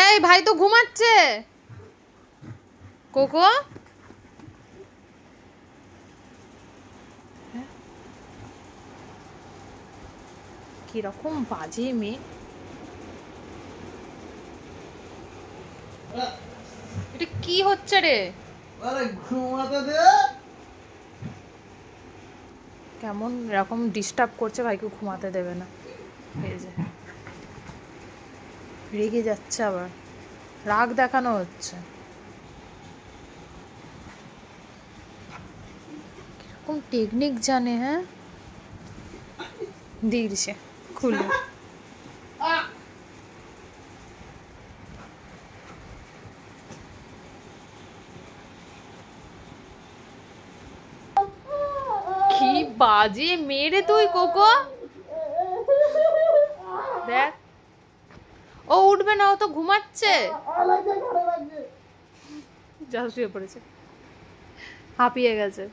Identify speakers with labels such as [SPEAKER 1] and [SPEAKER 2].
[SPEAKER 1] এই ভাই তো ঘুমাচ্ছে। কোকো কিরকম বাজে মেয়ে। এটা কি হচ্ছে রে? কেমন এরকম ডিস্টার্ব করছে, ভাইকে ঘুমাতে দেবে না। এই যে রেগে যাচ্ছে, আবার রাগ দেখানো হচ্ছে। কিরকম টেকনিক জানে। হ্যাঁ দিয়েছে খুলে। কি বাজে মেরে তুই কোকো। দেখ ও উঠবে না, ও তো ঘুমাচ্ছে। যা শুয়ে পড়েছে, হাঁপিয়ে গেছে।